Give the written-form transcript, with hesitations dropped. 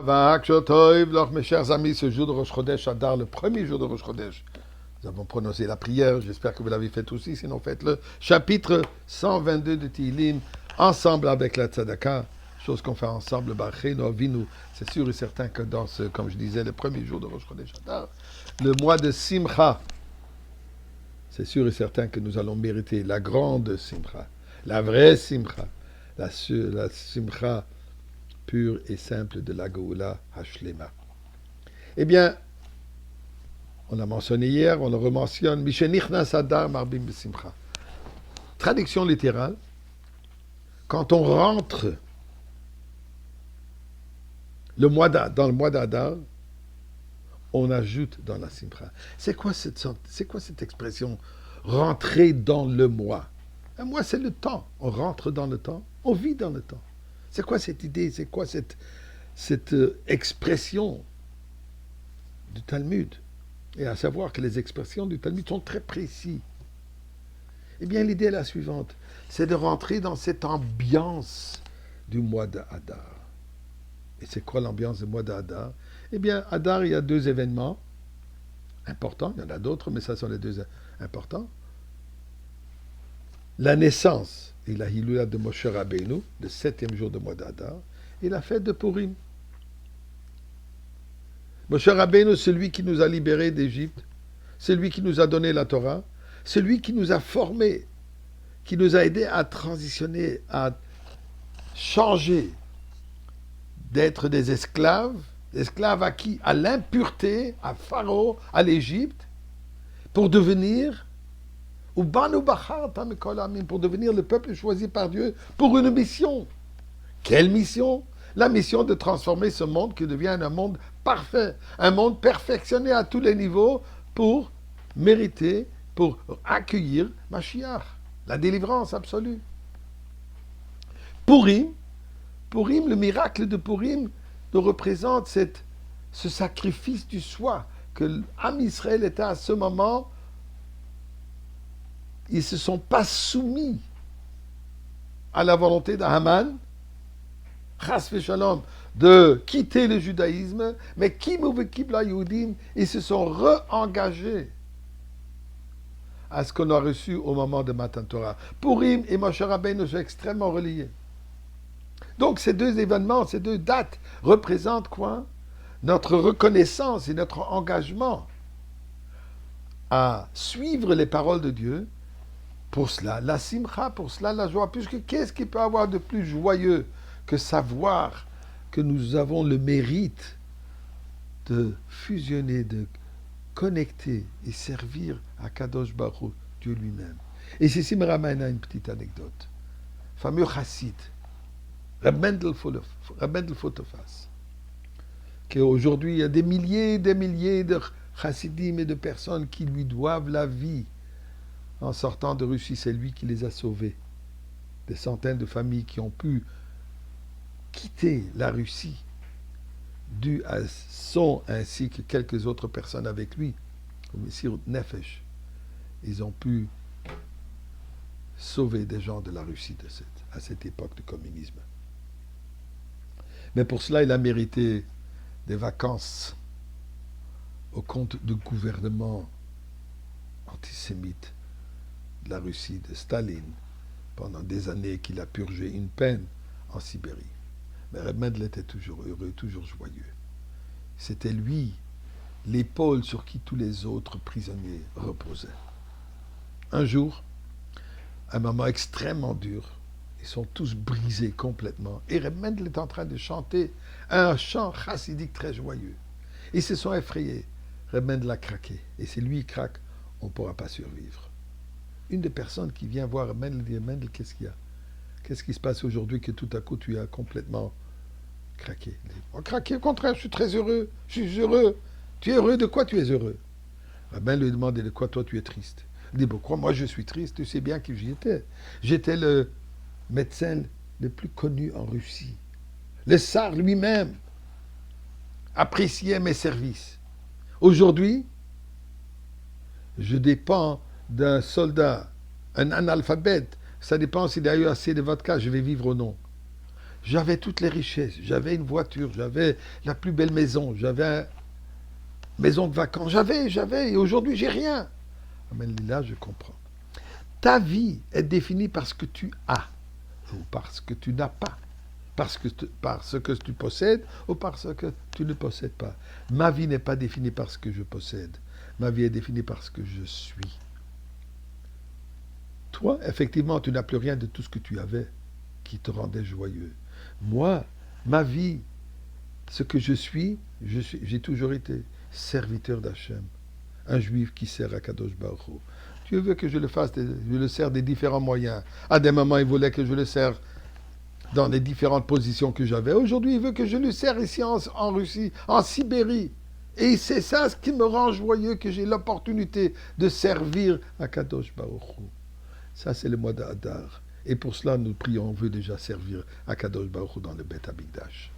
Mes chers amis, ce jour de Rosh Chodesh Adar, le premier jour de Rosh Chodesh, nous avons prononcé la prière, j'espère que vous l'avez fait aussi, sinon faites-le. Chapitre 122 de Tehillim, ensemble avec la Tzedaka, chose qu'on fait ensemble, Bachenu Avinu. C'est sûr et certain que dans ce, comme je disais, le premier jour de Rosh Chodesh Adar, le mois de Simcha, c'est sûr et certain que nous allons mériter la grande Simcha, la vraie Simcha, la Simcha pure et simple de la Geoula Hashlema. Eh bien, on l'a mentionné hier, on le rementionne. Mishenichnas Adar Marbim Besimcha. Traduction littérale. Quand on rentre dans le mois d'Adar, on ajoute dans la Simcha. C'est quoi cette expression rentrer dans le mois? Un mois, c'est le temps. On rentre dans le temps, on vit dans le temps. C'est quoi cette idée? C'est quoi cette expression du Talmud? Et à savoir que les expressions du Talmud sont très précises. Eh bien, l'idée est la suivante. C'est de rentrer dans cette ambiance du mois d'Adar. Et c'est quoi l'ambiance du mois d'Adar? Eh bien, Adar, il y a deux événements importants. Il y en a d'autres, mais ça sont les deux importants. La naissance et la Hiloula de Moshe Rabbeinu, le 7e jour du mois d'Adar, et la fête de Purim. Moshe Rabbeinu, celui qui nous a libérés d'Égypte, celui qui nous a donné la Torah, celui qui nous a formés, qui nous a aidés à transitionner, à changer d'être des esclaves à qui? À l'impureté, à Pharaon, à l'Égypte, pour devenir pour devenir le peuple choisi par Dieu pour une mission. Quelle mission? La mission de transformer ce monde qui devient un monde parfait, un monde perfectionné à tous les niveaux pour mériter, pour accueillir Mashiach, la délivrance absolue. Purim, le miracle de Purim nous représente ce sacrifice du soi que l'Am Israël était à ce moment. Ils ne se sont pas soumis à la volonté d'Haman, Chas v'Shalom, de quitter le judaïsme, mais ils se sont re-engagés à ce qu'on a reçu au moment de Matan Torah. Purim et Moshe Rabbeinu sont extrêmement reliés. Donc ces deux événements, ces deux dates représentent quoi? Notre reconnaissance et notre engagement à suivre les paroles de Dieu. Pour cela, la simcha, pour cela, la joie. Puisque qu'est-ce qu'il peut y avoir de plus joyeux que savoir que nous avons le mérite de fusionner, de connecter et servir à Kadosh Baruch Hu, Dieu lui-même. Et ceci me ramène à une petite anecdote. Fameux chassid, Reb Mendel Fotofas, qu'aujourd'hui il y a des milliers de chassidim et de personnes qui lui doivent la vie. En sortant de Russie, c'est lui qui les a sauvés. Des centaines de familles qui ont pu quitter la Russie, dû à son ainsi que quelques autres personnes avec lui, comme Messire Nefesh. Ils ont pu sauver des gens de la Russie à cette époque de communisme. Mais pour cela, il a mérité des vacances au compte du gouvernement antisémite de la Russie, de Staline, pendant des années qu'il a purgé une peine en Sibérie. Mais Reb Mendel était toujours heureux, toujours joyeux. C'était lui, l'épaule sur qui tous les autres prisonniers reposaient. Un jour, un moment extrêmement dur, ils sont tous brisés complètement. Et Reb Mendel est en train de chanter un chant chassidique très joyeux. Ils se sont effrayés. Reb Mendel a craqué. Et si lui craque, on ne pourra pas survivre. Une des personnes qui vient voir Mendel dit: Mendel, qu'est-ce qu'il y a? Qu'est-ce qui se passe aujourd'hui que tout à coup tu as complètement craqué? Il dit: oh, craqué, au contraire, je suis très heureux. Je suis heureux. Tu es heureux? De quoi tu es heureux? Mendel lui demande: de quoi toi tu es triste? Il dit: pourquoi moi je suis triste? Tu sais bien que j'y étais. J'étais le médecin le plus connu en Russie. Le tsar lui-même appréciait mes services. Aujourd'hui, je dépends d'un soldat, un analphabète. Ça dépend s'il a eu assez de vodka, je vais vivre ou non. j'avais toutes les richesses, j'avais une voiture, j'avais la plus belle maison, j'avais une maison de vacances, et aujourd'hui j'ai rien. Amen, là je comprends. Ta vie est définie par ce que tu as, ou par ce que tu n'as pas, par ce que tu possèdes, ou par ce que tu ne possèdes pas. Ma vie n'est pas définie par ce que je possède, ma vie est définie par ce que je suis. Toi, effectivement, tu n'as plus rien de tout ce que tu avais qui te rendait joyeux. Moi, ma vie, ce que j'ai toujours été serviteur d'Hachem, un juif qui sert à Kadosh Baruch Hu. Dieu veut que je le fasse, je le sers des différents moyens. À des moments, il voulait que je le sers dans les différentes positions que j'avais. Aujourd'hui, il veut que je le sers ici en Russie, en Sibérie. Et c'est ça ce qui me rend joyeux, que j'ai l'opportunité de servir à Kadosh Baruch Hu. Ça, c'est le mois d'Adar. Et pour cela, nous prions, on veut déjà servir à Kadosh Baruch Hu dans le Beth Amikdash.